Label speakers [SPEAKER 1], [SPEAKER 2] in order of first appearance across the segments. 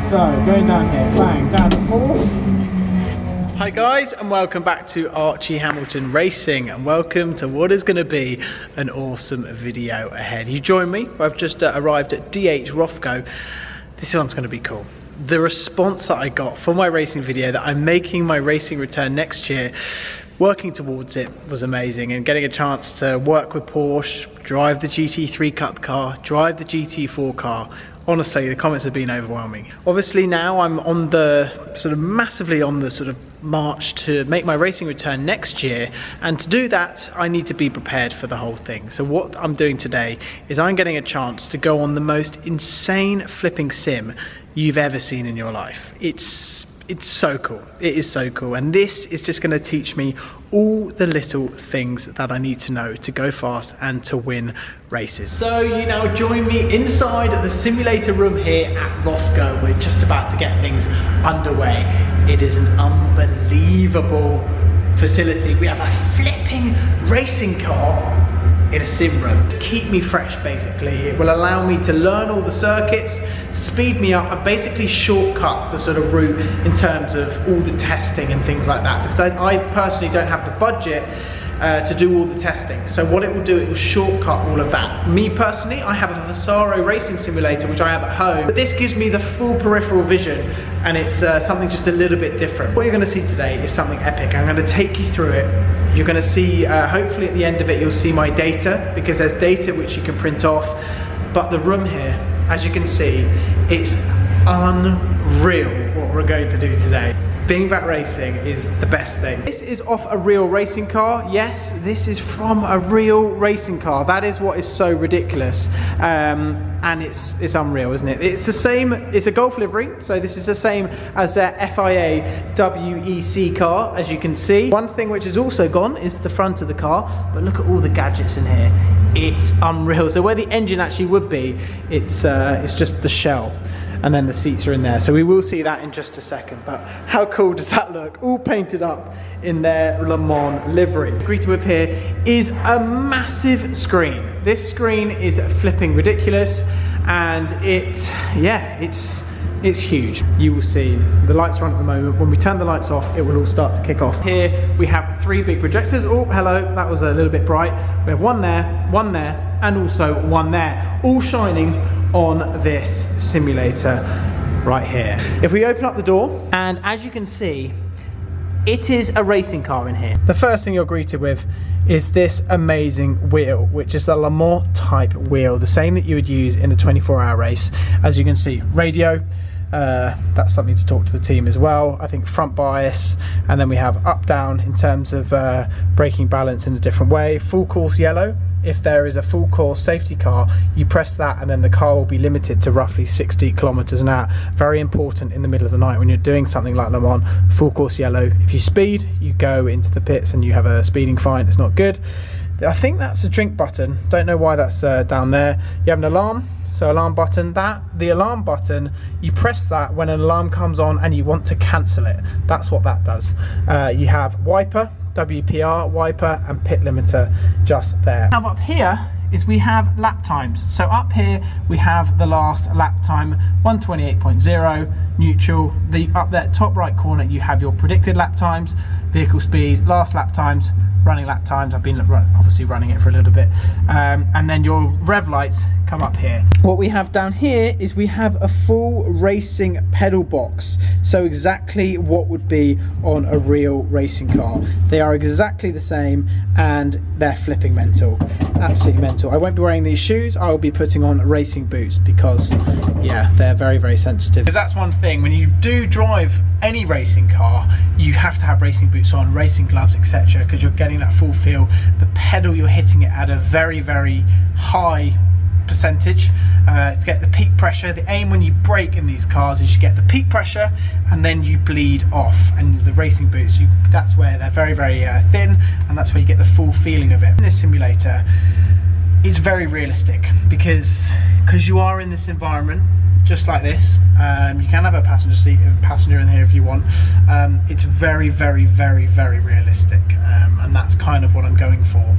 [SPEAKER 1] So going down here, bang, down the fourth.
[SPEAKER 2] Hi guys, and welcome back to Archie Hamilton Racing, and welcome to what is going to be an awesome video ahead. You join me, I've just arrived at DH Rofgo. This one's going to be cool. The response that I got for my racing video that I'm making my racing return next year, working towards it, was amazing, and getting a chance to work with Porsche, drive the GT3 Cup car, drive the GT4 car. Honestly, the comments have been overwhelming. Obviously now I'm on the massively on the march to make my racing return next year, and to do that I need to be prepared for the whole thing. So what I'm doing today is I'm getting a chance to go on the most insane flipping sim you've ever seen in your life. It's so cool. It is so cool, and this is just going to teach me all the little things that I need to know to go fast and to win races. So you now join me inside the simulator room here at Rofgo. We're just about to get things underway. It is an unbelievable facility. We have a flipping racing car in a sim room to keep me fresh. Basically, it will allow me to learn all the circuits, speed me up, and basically shortcut the route in terms of all the testing and things like that, because I personally don't have the budget to do all the testing. So what it will do, it will shortcut all of that. Me personally, I have a Vasaro racing simulator which I have at home, but this gives me the full peripheral vision, and it's something just a little bit different. What you're going to see today is something epic. I'm going to take you through it. You're going to see, hopefully at the end of it, you'll see my data, because there's data which you can print off. But the room here, as you can see, it's unreal what we're going to do today. Being back racing is the best thing. This is off a real racing car. Yes, this is from a real racing car. That is what is so ridiculous. And it's unreal, isn't it? It's the same, it's a Golf livery, so this is the same as their FIA WEC car, as you can see. One thing which is also gone is the front of the car, but look at all the gadgets in here. It's unreal. So where the engine actually would be, it's just the shell, and then the seats are in there. So we will see that in just a second, but how cool does that look? All painted up in their Le Mans livery. Greeted with here is a massive screen. This screen is flipping ridiculous, and it's huge. You will see the lights are on at the moment. When we turn the lights off, it will all start to kick off. Here we have 3 big projectors. Oh, hello, that was a little bit bright. We have one there, and also one there, all shining on this simulator right here. If we open up the door, and as you can see, it is a racing car in here. The first thing you're greeted with is this amazing wheel, which is the Le Mans type wheel, the same that you would use in the 24-hour race. As you can see, radio, that's something to talk to the team as well. I think front bias, and then we have up down in terms of braking balance in a different way. Full course yellow. If there is a full course safety car, you press that and then the car will be limited to roughly 60 kilometers an hour. Very important in the middle of the night when you're doing something like Le Mans. Full course yellow. If you speed, you go into the pits and you have a speeding fine. It's not good. I think that's a drink button. Don't know why that's down there. You have an alarm. So alarm button, the alarm button, you press that when an alarm comes on and you want to cancel it. That's what that does. You have wiper, WPR, wiper, and pit limiter just there. Now up here is we have lap times. So up here we have the last lap time, 128.0, neutral. Up there top right corner you have your predicted lap times, vehicle speed, last lap times, running lap times. I've been obviously running it for a little bit, and then your rev lights come up here. What we have down here is we have a full racing pedal box, so exactly what would be on a real racing car. They are exactly the same, and they're flipping mental, absolutely mental. I won't be wearing these shoes. I will be putting on racing boots because, yeah, they're very, very sensitive. Because that's one thing, when you do drive any racing car, you have to have racing boots on, racing gloves, etc., because you're getting that full feel. The pedal, you're hitting it at a very, very high percentage to get the peak pressure. The aim when you brake in these cars is you get the peak pressure and then you bleed off, and the racing boots, that's where they're very, very thin, and that's where you get the full feeling of it. In this simulator, it's very realistic because you are in this environment just like this. You can have a passenger in here if you want. It's very, very, very, very realistic, and that's kind of what I'm going for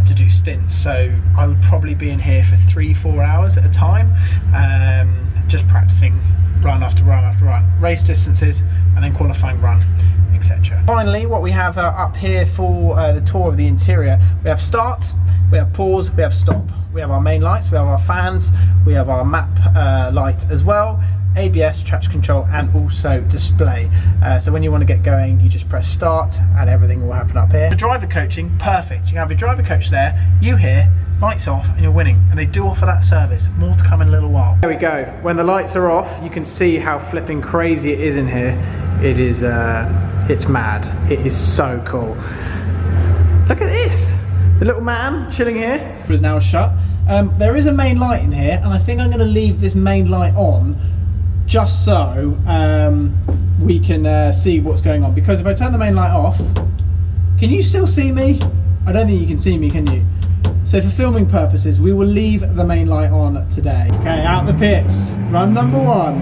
[SPEAKER 2] to do stints. So I would probably be in here for 3-4 hours at a time, just practicing run after run after run, race distances, and then qualifying run, etc. Finally, what we have up here for the tour of the interior, we have start, we have pause, we have stop. We have our main lights, we have our fans, we have our map light as well, ABS, traction control, and also display. So when you want to get going, you just press start and everything will happen up here. The driver coaching, perfect. You can have your driver coach there, you here, lights off, and you're winning. And they do offer that service. More to come in a little while. There we go. When the lights are off, you can see how flipping crazy it is in here. It is, it's mad. It is so cool. Look at this. The little man chilling here is now shut. There is a main light in here, and I think I'm going to leave this main light on just so we can see what's going on. Because if I turn the main light off, can you still see me? I don't think you can see me, can you? So for filming purposes, we will leave the main light on today. Okay, out the pits, run number 1.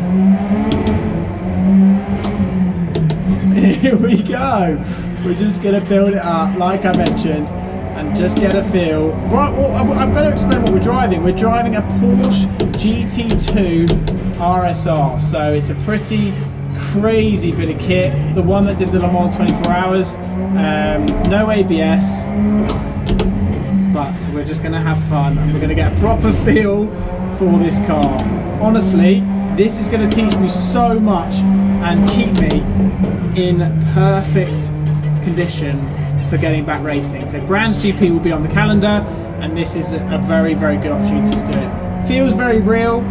[SPEAKER 2] Here we go. We're just going to build it up, like I mentioned, and just get a feel. Right, well, I better explain what we're driving. We're driving a Porsche GT2 RSR, so it's a pretty crazy bit of kit. The one that did the Le Mans 24 hours, no ABS, but we're just going to have fun and we're going to get a proper feel for this car. Honestly, this is going to teach me so much and keep me in perfect condition for getting back racing. So Brands GP will be on the calendar, and this is a very, very good opportunity to do it. Feels very real.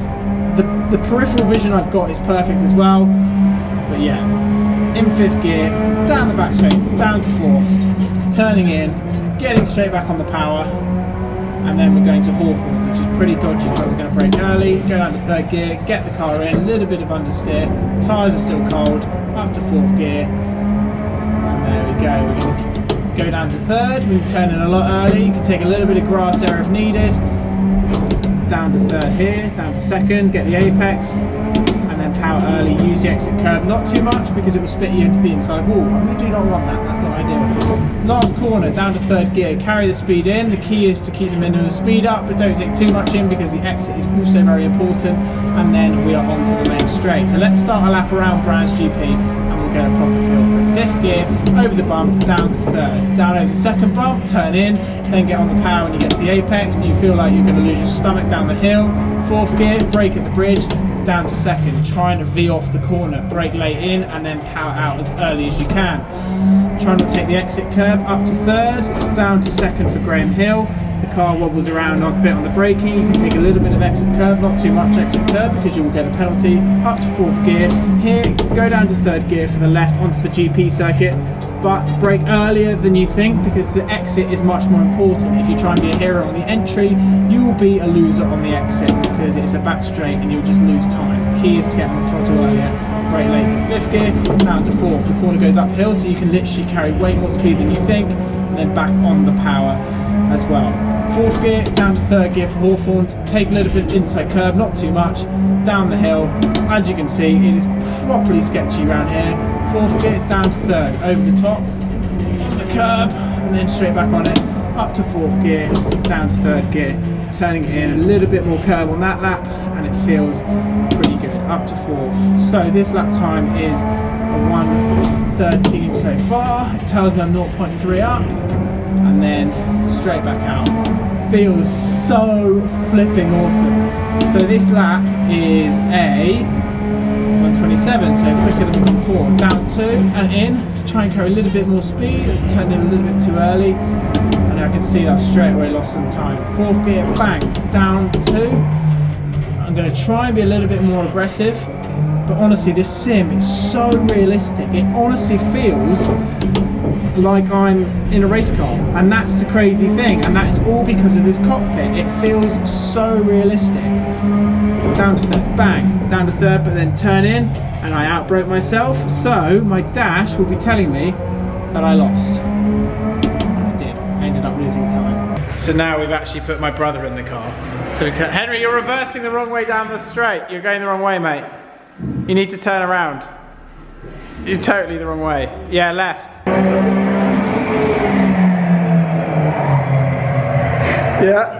[SPEAKER 2] The peripheral vision I've got is perfect as well. But yeah, in 5th gear, down the back straight, down to 4th, turning in, getting straight back on the power, and then we're going to Hawthorns, which is pretty dodgy, but we're going to brake early, go down to 3rd gear, get the car in, a little bit of understeer, tyres are still cold, up to 4th gear, and there we go. We're going to go down to 3rd, we can turn in a lot early, you can take a little bit of grass there if needed, down to 3rd here, down to 2nd, get the apex, and then power early, use the exit curb, not too much because it will spit you into the inside wall, and we do not want that, that's not ideal. Last corner, down to 3rd gear, carry the speed in, the key is to keep the minimum speed up, but don't take too much in because the exit is also very important, and then we are on to the main straight. So let's start a lap around Brands GP, get a proper feel for it. 5th gear, over the bump, down to 3rd. Down over the 2nd bump, turn in, then get on the power when you get to the apex, and you feel like you're going to lose your stomach down the hill. 4th gear, brake at the bridge, down to 2nd, trying to V off the corner, brake late in, and then power out as early as you can. Trying to take the exit curb, up to 3rd, down to 2nd for Graham Hill. The car wobbles around a bit on the braking, you can take a little bit of exit curb, not too much exit curb because you will get a penalty, up to 4th gear. Here, go down to 3rd gear for the left onto the GP circuit, but brake earlier than you think because the exit is much more important. If you try and be a hero on the entry, you will be a loser on the exit because it's a back straight and you'll just lose time. The key is to get on the throttle earlier, brake later. 5th gear, down to 4th, the corner goes uphill so you can literally carry way more speed than you think, and then back on the power as well. 4th gear, down to 3rd gear for Hawthorns, take a little bit of inside curb, not too much, down the hill. As you can see, it is properly sketchy around here. 4th gear, down to 3rd, over the top, on the curb, and then straight back on it, up to 4th gear, down to 3rd gear, turning it in, a little bit more curb on that lap, and it feels pretty good, up to 4th. So this lap time is a 1:13 so far. It tells me I'm 0.3 up, and then straight back out. Feels so flipping awesome. So this lap is a 1:27, so quicker than we've gone forward. Down 2 and in, try and carry a little bit more speed, turned in a little bit too early, and I can see that I've straight away lost some time. 4th gear, bang, down 2. I'm going to try and be a little bit more aggressive, but honestly this sim is so realistic. It honestly feels like I'm in a race car, and that's the crazy thing, and that is all because of this cockpit. It feels so realistic. Down to 3rd, bang, down to 3rd, but then turn in, and I outbroke myself, so my dash will be telling me that I lost. And I did. I ended up losing time. So now we've actually put my brother in the car. So we can, Henry, you're reversing the wrong way down the straight. You're going the wrong way, mate. You need to turn around. You're totally the wrong way. Yeah, left. Yeah.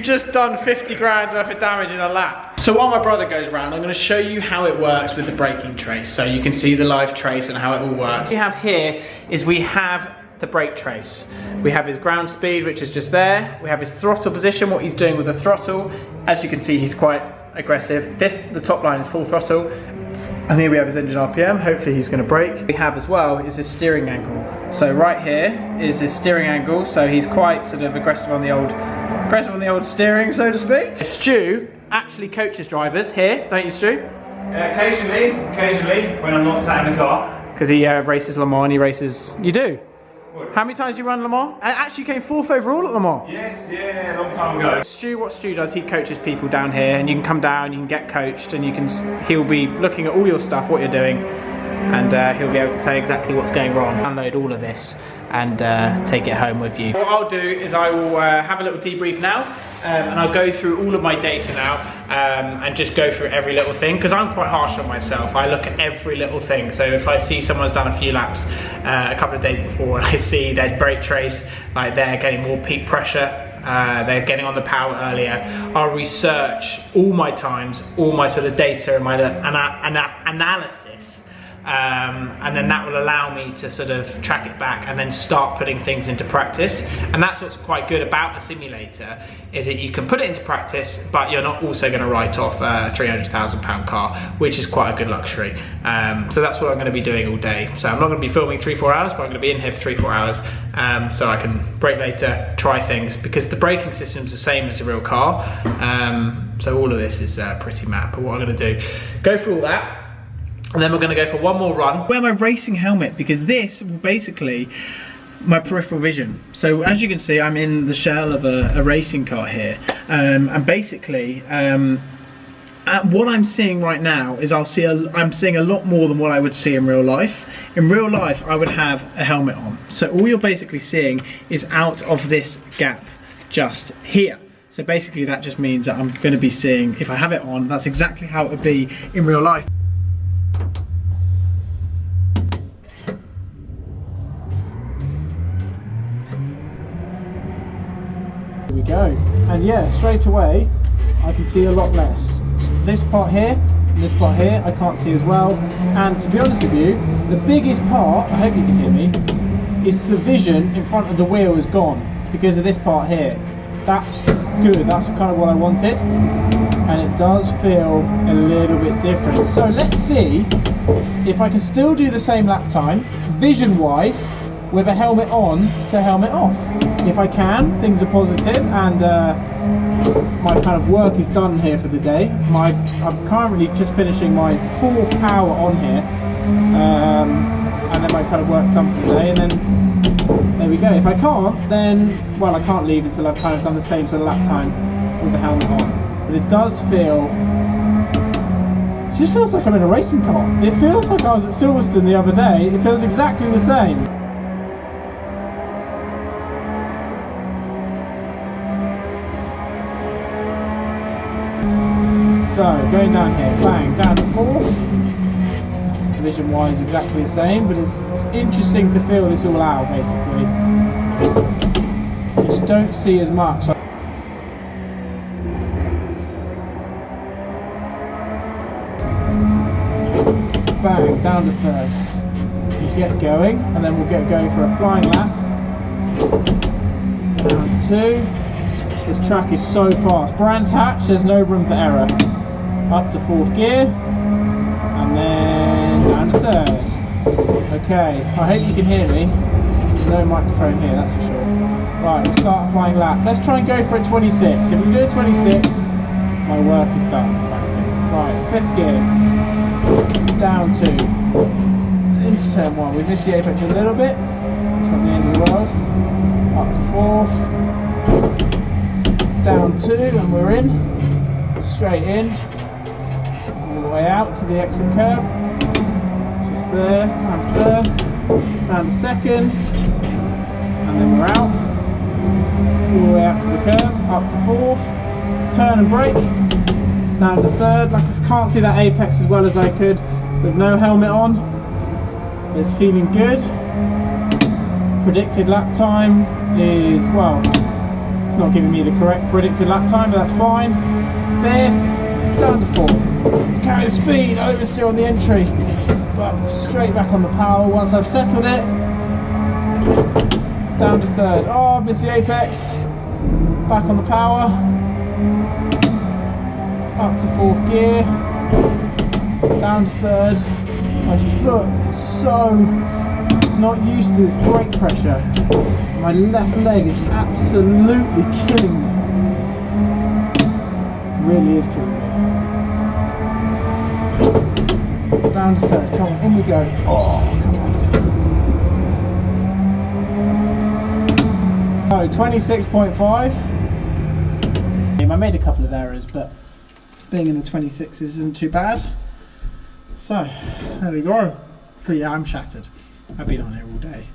[SPEAKER 2] You've just done 50 grand worth of damage in a lap. So while my brother goes around, I'm going to show you how it works with the braking trace, so you can see the live trace and how it all works. What we have here is we have the brake trace. We have his ground speed, which is just there. We have his throttle position, what he's doing with the throttle. As you can see, he's quite aggressive. The top line is full throttle. And here we have his engine RPM, hopefully he's going to brake. We have as well is his steering angle. So right here is his steering angle, so he's quite sort of aggressive on the old steering, so to speak. Stu actually coaches drivers here, don't you, Stu?
[SPEAKER 1] Occasionally, when I'm not sat in the car.
[SPEAKER 2] Because he races Le Mans, you do? How many times do you run Le Mans? And actually came 4th overall at Le Mans.
[SPEAKER 1] Yes, yeah, a long time ago.
[SPEAKER 2] Stu, what Stu does, he coaches people down here, and you can come down, you can get coached, and he'll be looking at all your stuff, what you're doing, and he'll be able to tell you exactly what's going wrong. Download all of this and take it home with you. What I'll do is I will have a little debrief now, and I'll go through all of my data now, and just go through every little thing, because I'm quite harsh on myself. I look at every little thing. So if I see someone's done a few laps a couple of days before, and I see their brake trace, like they're getting more peak pressure, they're getting on the power earlier, I'll research all my times, all my sort of data and my analysis. And then that will allow me to sort of track it back and then start putting things into practice. And that's what's quite good about the simulator, is that you can put it into practice, but you're not also going to write off a £300,000 car, which is quite a good luxury. So that's what I'm going to be doing all day. So I'm not going to be filming 3-4 hours, but I'm going to be in here for 3-4 hours, so I can brake later, try things, because the braking system's the same as a real car. So all of this is pretty mad. But what I'm going to do, go through all that, and then we're going to go for one more run. Wear my racing helmet, because this will basically my peripheral vision. So as you can see, I'm in the shell of a racing car here, and basically what I'm seeing right now is I'm seeing a lot more than what I would see in real life. In real life, I would have a helmet on, so all you're basically seeing is out of this gap just here. So basically that just means that I'm going to be seeing, if I have it on, that's exactly how it would be in real life. Here we go, and yeah, straight away I can see a lot less. This part here and this part here I can't see as well, and to be honest with you, the biggest part, I hope you can hear me, is the vision in front of the wheel is gone because of this part here. That's good, that's kind of what I wanted, and it does feel a little bit different. So let's see if I can still do the same lap time vision wise with a helmet on to helmet off. If I can, things are positive, and my kind of work is done here for the day. I'm currently just finishing my 4th hour on here, and then my kind of work's done for the day, and then there we go. If I can't, then, well, I can't leave until I've kind of done the same sort of lap time with the helmet on. But it does feel, it just feels like I'm in a racing car. It feels like I was at Silverstone the other day. It feels exactly the same. So, going down here, bang, down to 4th. Vision wise exactly the same, but it's interesting to feel this all out basically. You just don't see as much. Bang, down to 3rd. You get going, and then we'll get going for a flying lap. Down 2. This track is so fast. Brands Hatch, there's no room for error. Up to 4th gear, and then down to 3rd. Okay, I hope you can hear me. There's no microphone here, that's for sure. Right, we'll start a flying lap. Let's try and go for a 26. If we do a 26, my work is done. Right, 5th gear, down 2, into turn 1. We've missed the apex a little bit. It's not the end of the world. Up to 4th, down 2, and we're in. Straight in. Way out to the exit curve, just there, down to 3rd, down to 2nd, and then we're out, all the way out to the curve, up to 4th, turn and brake, down to 3rd. Like, I can't see that apex as well as I could with no helmet on. It's feeling good. Predicted lap time is, well, It's not giving me the correct predicted lap time, but that's fine. 5th, down to 4th. Carry the speed, oversteer on the entry, but straight back on the power once I've settled it. Down to 3rd. Oh, missed the apex. Back on the power. Up to 4th gear. Down to 3rd. My foot is it's not used to this brake pressure. My left leg is absolutely killing me. It really is killing me. Down to 3rd. Come on, in we go. Oh, come on. So 26.5. I made a couple of errors, but being in the 26s isn't too bad. So there we go. But yeah, I'm shattered. I've been on here all day,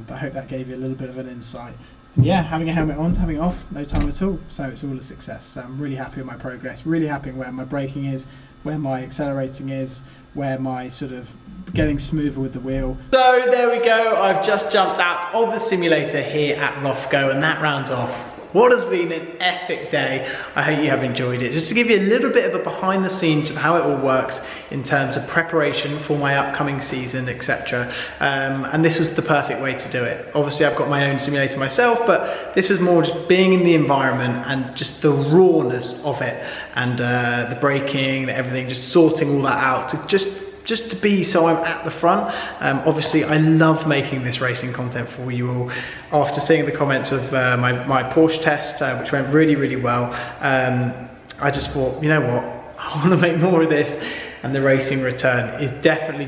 [SPEAKER 2] but I hope that gave you a little bit of an insight. And yeah, having a helmet on, having it off, no time at all. So it's all a success. So I'm really happy with my progress, really happy where my braking is, where my accelerating is, where my sort of getting smoother with the wheel. So there we go. I've just jumped out of the simulator here at Rofgo, and that rounds off what has been an epic day. I hope you have enjoyed it. Just to give you a little bit of a behind the scenes of how it all works in terms of preparation for my upcoming season, etc. And this was the perfect way to do it. Obviously I've got my own simulator myself, but this was more just being in the environment and just the rawness of it, and the braking, everything, just sorting all that out to just to be so I'm at the front. Obviously I love making this racing content for you all. After seeing the comments of my Porsche test, which went really well, I just thought, you know what, I want to make more of this, and the racing return is definitely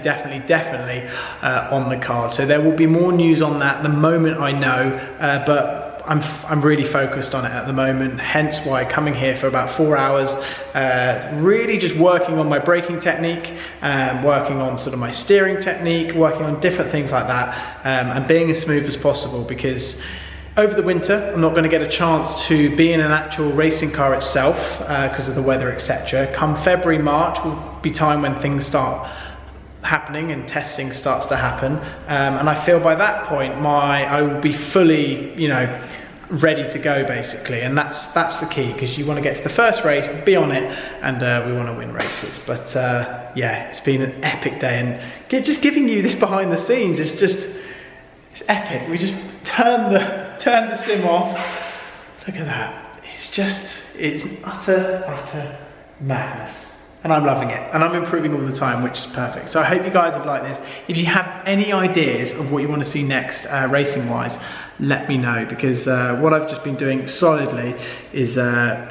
[SPEAKER 2] on the card. So there will be more news on that the moment I know, but I'm really focused on it at the moment, hence why coming here for about 4 hours, really just working on my braking technique, working on sort of my steering technique, working on different things like that, and being as smooth as possible, because over the winter I'm not going to get a chance to be in an actual racing car itself because of the weather, etc. Come February, March will be time when things start happening and testing starts to happen, and I feel by that point I will be fully, you know, ready to go basically, and that's the key, because you want to get to the first race, be on it, and we want to win races. But yeah, it's been an epic day, and just giving you this behind the scenes is it's epic. We just turn the sim off. Look at that. It's utter madness. And I'm loving it, and I'm improving all the time, which is perfect. So I hope you guys have liked this. If you have any ideas of what you want to see next racing wise, let me know, because what I've just been doing solidly is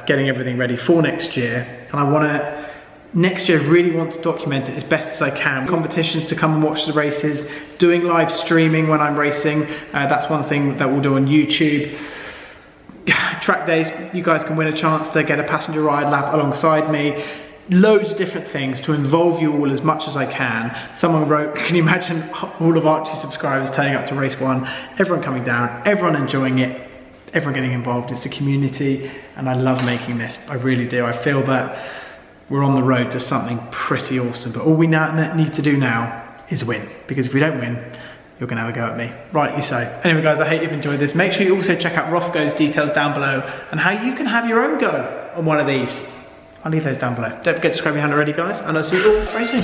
[SPEAKER 2] getting everything ready for next year, and I want to next year really want to document it as best as I can. Competitions to come and watch the races, doing live streaming when I'm racing, that's one thing that we'll do on YouTube. Track days, you guys can win a chance to get a passenger ride lap alongside me. Loads of different things to involve you all as much as I can. Someone wrote, can you imagine all of Archie's subscribers turning up to race 1, everyone coming down, everyone enjoying it, everyone getting involved. It's a community, and I love making this. I really do. I feel that we're on the road to something pretty awesome, but all we need to do now is win, because if we don't win, you're gonna have a go at me. Rightly so. Anyway guys, I hope you've enjoyed this. Make sure you also check out Rofgo's details down below and how you can have your own go on one of these. I'll leave those down below. Don't forget to subscribe if you haven't already, guys, and I'll see you all very soon.